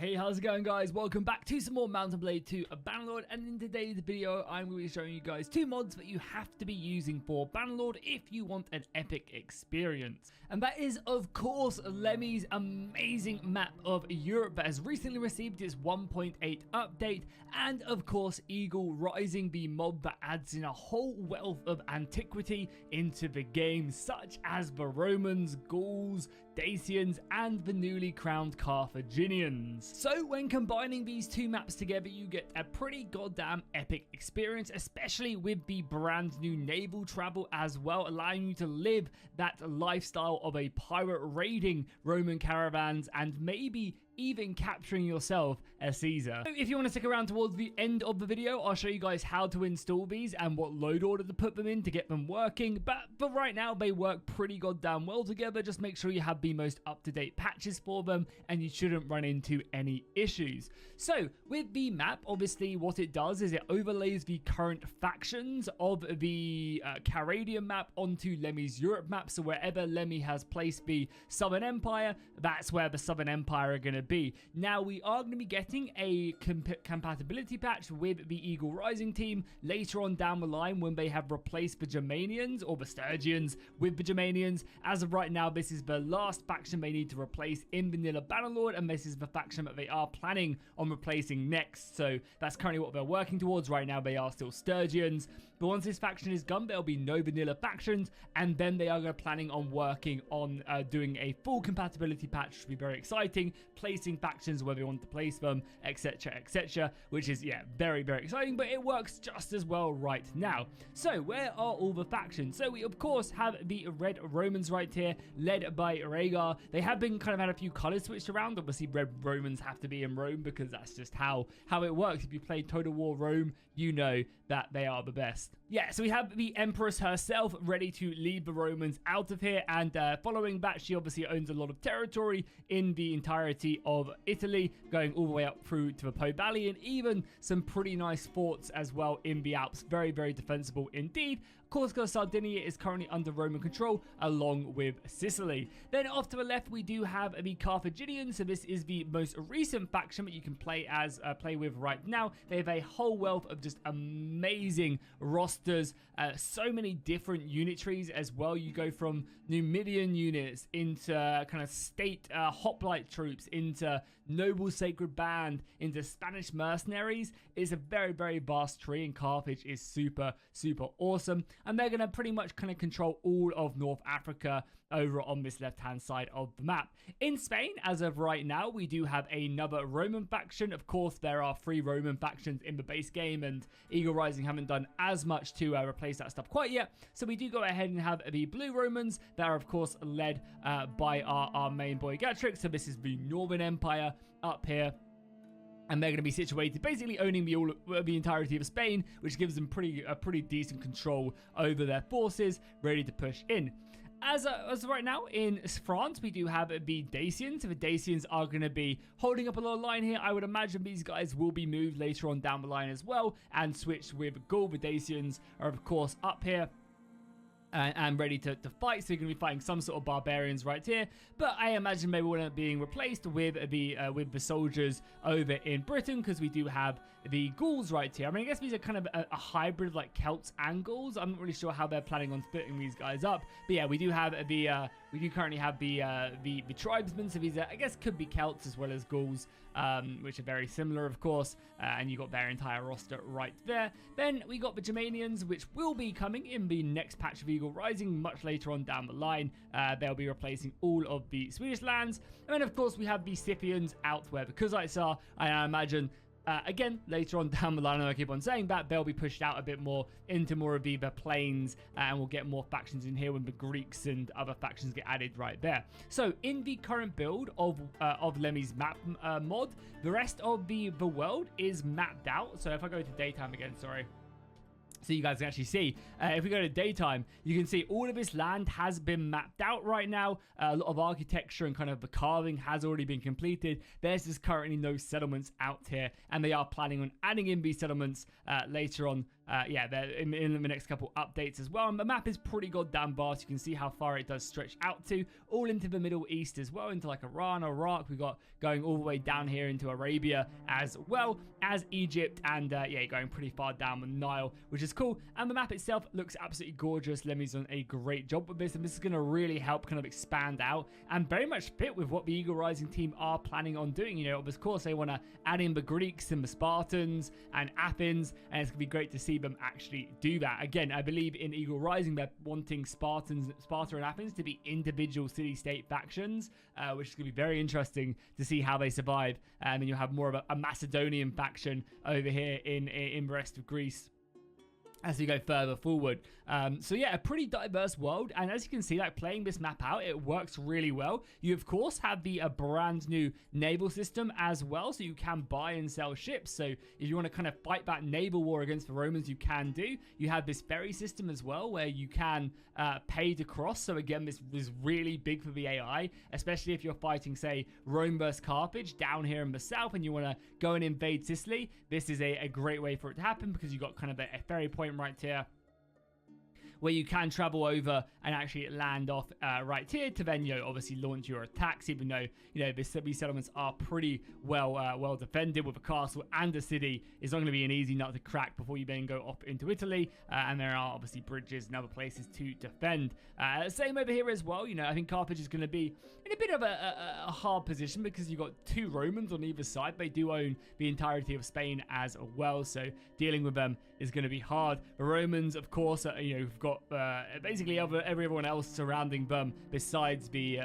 Hey, how's it going, guys? Welcome back to some more Mount & Blade 2 Bannerlord, and in today's video I'm going to be showing you guys two mods that you have to be using for Bannerlord if you want an epic experience. And that is, of course, Lemmy's amazing map of Europe that has recently received its 1.8 update, and of course Eagle Rising, the mod that adds in a whole wealth of antiquity into the game, such as the Romans, Gauls, Dacians, and the newly crowned Carthaginians. So when combining these two maps together, you get a pretty goddamn epic experience, especially with the brand new naval travel as well, allowing you to live that lifestyle of a pirate raiding Roman caravans and maybe even capturing yourself a Caesar. So if you want to stick around towards the end of the video, I'll show you guys how to install these and what load order to put them in to get them working. But for right now, they work pretty goddamn well together. Just make sure you have the most up-to-date patches for them and you shouldn't run into any issues. So with the map, obviously what it does is it overlays the current factions of the Calradia map onto Lemmy's Europe map. So wherever Lemmy has placed the Southern Empire, that's where the Southern Empire are going to be. Now we are going to be getting a compatibility patch with the Eagle Rising team later on down the line when they have replaced the Germanians or the Sturgians with the Germanians. As of right now, this is the last faction they need to replace in vanilla Bannerlord, and this is the faction that they are planning on replacing next. So that's currently what they're working towards. Right now they are still Sturgians, but once this faction is gone, there'll be no vanilla factions, and then they are planning on working on doing a full compatibility patch, which will be very exciting, placing factions where they want to place them, etc, etc, which is, yeah, very exciting, but it works just as well right now. So where are all the factions? So we of course have the Red Romans right here, led by Rhaegar. They have been kind of had a few colors switched around. Obviously Red Romans have to be in Rome because that's just how it works. If you play Total War Rome, you know that they are the best. Yeah, so we have the Empress herself ready to lead the Romans out of here, and following that, she obviously owns a lot of territory in the entirety of Italy, going all the way up through to the Po Valley, and even some pretty nice forts as well in the Alps. Very defensible indeed. Corsica, Sardinia is currently under Roman control, along with Sicily. Then off to the left, we do have the Carthaginians. So this is the most recent faction that you can play with right now. They have a whole wealth of just amazing rosters, so many different unit trees as well. You go from Numidian units into kind of state hoplite troops, into noble sacred band, into Spanish mercenaries. It's a very vast tree, and Carthage is super awesome. And they're going to pretty much kind of control all of North Africa over on this left-hand side of the map. In Spain, as of right now, we do have another Roman faction. Of course, there are 3 Roman factions in the base game, and Eagle Rising haven't done as much to replace that stuff quite yet. So we do go ahead and have the Blue Romans that are, of course, led by our main boy Gatrix. So this is the Northern Empire up here. And they're going to be situated basically owning the entirety of Spain, which gives them pretty decent control over their forces, ready to push in. As of right now, in France, we do have the Dacians. So the Dacians are going to be holding up a lot of line here. I would imagine these guys will be moved later on down the line as well and switched with Gaul. The Dacians are, of course, up here and ready to fight. So you're going to be fighting some sort of barbarians right here, but I imagine they will end up being replaced with the soldiers over in Britain, because we do have the Gauls right here. I mean, I guess these are kind of a hybrid of like Celts and Gauls. I'm not really sure how they're planning on splitting these guys up, but yeah, we do currently have the tribesmen. So these are, I guess, could be Celts as well as Gauls, which are very similar, of course, and you got their entire roster right there. Then we got the Germanians, which will be coming in the next patch of Eagle Rising much later on down the line. They'll be replacing all of the Swedish lands. And then, of course, we have the Scythians out where the Kuzites are. I imagine again, later on down the line, and I keep on saying that, they'll be pushed out a bit more into more of the plains, and we'll get more factions in here when the Greeks and other factions get added right there. So in the current build of Lemmy's map mod, the rest of the world is mapped out. So if I go to daytime again, sorry, so you guys can actually see, if we go to daytime, you can see all of this land has been mapped out right now. A lot of architecture and kind of the carving has already been completed. There's just currently no settlements out here, and they are planning on adding in these settlements later on yeah, they're in the next couple updates as well. And the map is pretty goddamn vast. You can see how far it does stretch out to, all into the Middle East as well, into like Iran, Iraq. We got going all the way down here into Arabia as well as Egypt, and yeah, going pretty far down the Nile, which is cool. And the map itself looks absolutely gorgeous. Lemmy's done a great job with this, and this is going to really help kind of expand out and very much fit with what the Eagle Rising team are planning on doing. You know, of course, they want to add in the Greeks and the Spartans and Athens, and it's going to be great to see them actually do that. Again, I believe in Eagle Rising, they're wanting Sparta and Athens to be individual city-state factions, which is going to be very interesting to see how they survive. And then you'll have more of a Macedonian faction over here in the rest of Greece as you go further forward. So yeah, a pretty diverse world, and as you can see, like playing this map out, it works really well. You of course have the brand new naval system as well, so you can buy and sell ships. So if you want to kind of fight that naval war against the Romans, you can do. You have this ferry system as well, where you can pay to cross. So again, this is really big for the AI, especially if you're fighting, say, Rome versus Carthage down here in the south, and you want to go and invade Sicily. This is a great way for it to happen, because you've got kind of a ferry point right here where you can travel over and actually land off right here to then, you know, obviously launch your attacks, even though, you know, these settlements are pretty well defended with a castle and a city. It's not going to be an easy nut to crack before you then go off into Italy, and there are obviously bridges and other places to defend. Same over here as well. You know, I think Carthage is going to be in a bit of a hard position, because you've got two Romans on either side. They do own the entirety of Spain as well, so dealing with them is going to be hard. The Romans, of course, you know, have got basically everyone else surrounding them besides the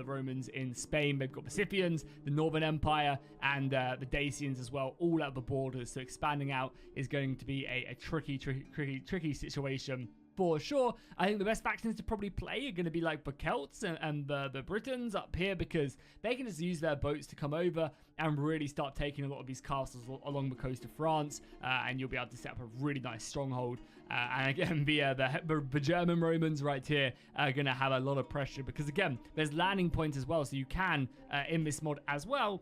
Romans in Spain. They've got the Scythians, the Northern Empire, and the Dacians as well, all at the borders. So expanding out is going to be a tricky situation for sure. I think the best factions to probably play are going to be like the Celts and the Britons up here, because they can just use their boats to come over and really start taking a lot of these castles along the coast of France, and you'll be able to set up a really nice stronghold. And again, the German Romans right here are going to have a lot of pressure, because again, there's landing points as well, so you can, in this mod as well,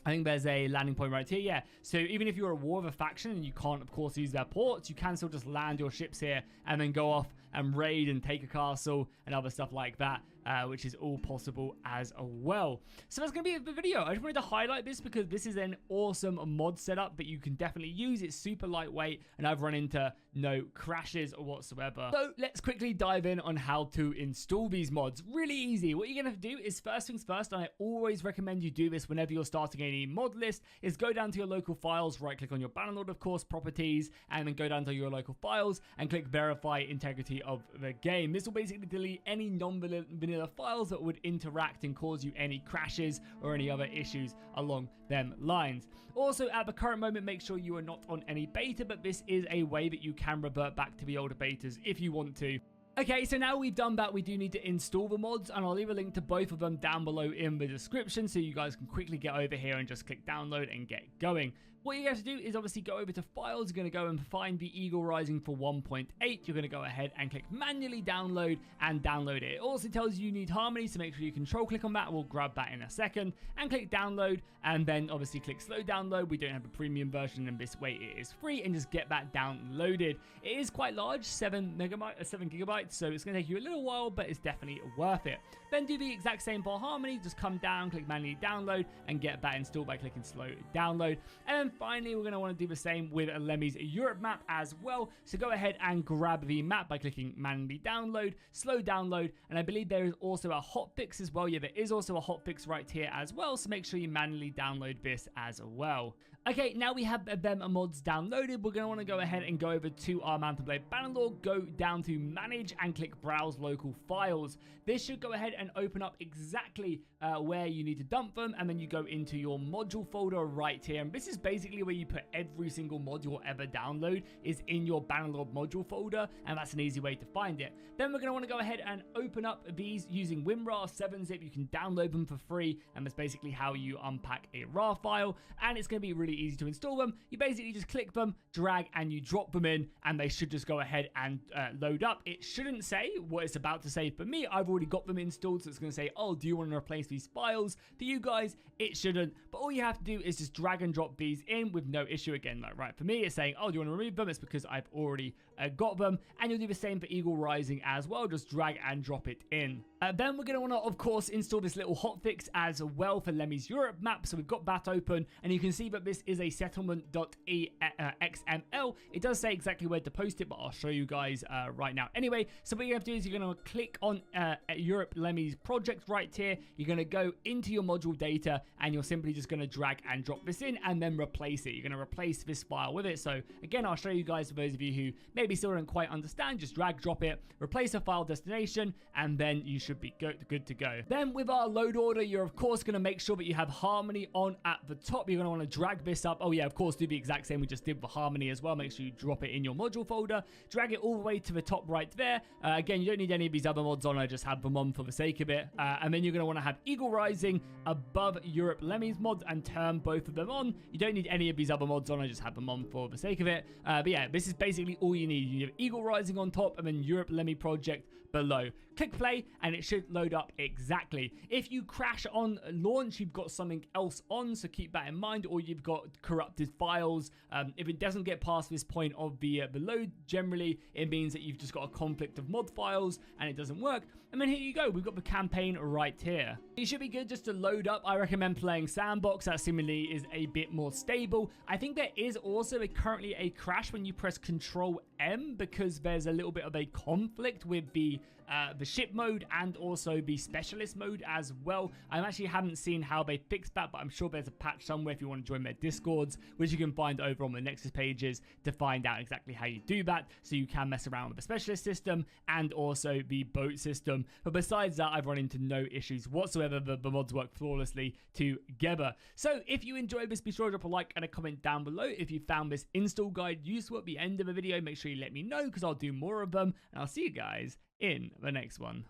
I think there's a landing point right here, yeah. So even if you're at war with a faction and you can't, of course, use their ports, you can still just land your ships here and then go off and raid and take a castle and other stuff like that, which is all possible as well. So that's going to be the video. I just wanted to highlight this because this is an awesome mod setup that you can definitely use. It's super lightweight, and I've run into no crashes or whatsoever. So let's quickly dive in on how to install these mods. Really easy. What you're going to do is, first things first, and I always recommend you do this whenever you're starting any mod list, is go down to your local files, right click on your Bannerlord, of course, properties, and then go down to your local files and click verify integrity of the game. This will basically delete any non-vanilla files that would interact and cause you any crashes or any other issues along them lines. Also, at the current moment, make sure you are not on any beta, but this is a way that you can revert back to the older betas if you want to. Okay, so now we've done that, we do need to install the mods, and I'll leave a link to both of them down below in the description so you guys can quickly get over here and just click download and get going. What you have to do is obviously go over to files. You're going to go and find the Eagle Rising for 1.8. You're going to go ahead and click manually download and download it. It also tells you need Harmony, so make sure you control click on that. We'll grab that in a second and click download, and then obviously click slow download. We don't have a premium version, and this way it is free, and just get that downloaded. It is quite large, 7 gigabytes, so it's going to take you a little while, but it's definitely worth it. Then do the exact same for Harmony. Just come down, click manually download, and get that installed by clicking slow download. And then finally, we're going to want to do the same with Lemmy's Europe map as well. So go ahead and grab the map by clicking manually download, slow download, and I believe there is also a hotfix as well. Yeah, there is also a hotfix right here as well, so make sure you manually download this as well. Okay, now we have them mods downloaded. We're going to want to go ahead and go over to our Mountain Blade Bannerlord, go down to manage and click browse local files. This should go ahead and open up exactly where you need to dump them, and then you go into your module folder right here, and this is basically where you put every single mod you'll ever download is in your Bannerlord module folder, and that's an easy way to find it. Then we're going to want to go ahead and open up these using WinRAR 7-zip. You can download them for free, and that's basically how you unpack a RAR file, and it's going to be really easy to install them. You basically just click them, drag, and you drop them in, and they should just go ahead and load up. It shouldn't say what it's about to say for me. I've already got them installed, so it's going to say, oh, do you want to replace these files? For you guys, it shouldn't, but all you have to do is just drag and drop these in with no issue. Again, like right for me, it's saying, oh, do you want to remove them? It's because I've already got them. And you'll do the same for Eagle Rising as well. Just drag and drop it in. Then we're going to want to, of course, install this little hotfix as well for Lemmy's Europe map. So we've got that open, and you can see that this is a settlement.xml. It does say exactly where to post it, but I'll show you guys right now. Anyway, so what you have to do is you're going to click on Europe Lemmy's project right here. You're going to go into your module data, and you're simply just going to drag and drop this in and then replace it. You're going to replace this file with it. So again, I'll show you guys for those of you who maybe still don't quite understand. Just drag, drop it, replace a file destination, and then you should be good to go. Then with our load order, you're of course going to make sure that you have Harmony on at the top. You're going to want to drag this up. Oh yeah, of course, do the exact same we just did for Harmony as well. Make sure you drop it in your module folder. Drag it all the way to the top right there. Again, you don't need any of these other mods on. I just have them on for the sake of it. And then you're going to want to have Eagle Rising above Europe Lemmy's mods and turn both of them on. You don't need any of these other mods on. I just have them on for the sake of it. But yeah, this is basically all you need. You have Eagle Rising on top and then Europe Lemmy project below. Click play and it should load up exactly. If you crash on launch, you've got something else on, so keep that in mind, or you've got corrupted files. If it doesn't get past this point of the load, generally it means that you've just got a conflict of mod files and it doesn't work. And then here you go, we've got the campaign right here. It should be good just to load up. I recommend playing Sandbox. That seemingly is a bit more stable. I think there is also currently a crash when you press Control M, because there's a little bit of a conflict with the ship mode and also the specialist mode as well. I actually haven't seen how they fixed that, but I'm sure there's a patch somewhere if you want to join their discords, which you can find over on the Nexus pages to find out exactly how you do that, so you can mess around with the specialist system and also the boat system. But besides that, I've run into no issues whatsoever. The mods work flawlessly together. So if you enjoyed this, be sure to drop a like and a comment down below. If you found this install guide useful at the end of the video, make sure you let me know, because I'll do more of them, and I'll see you guys in the next one.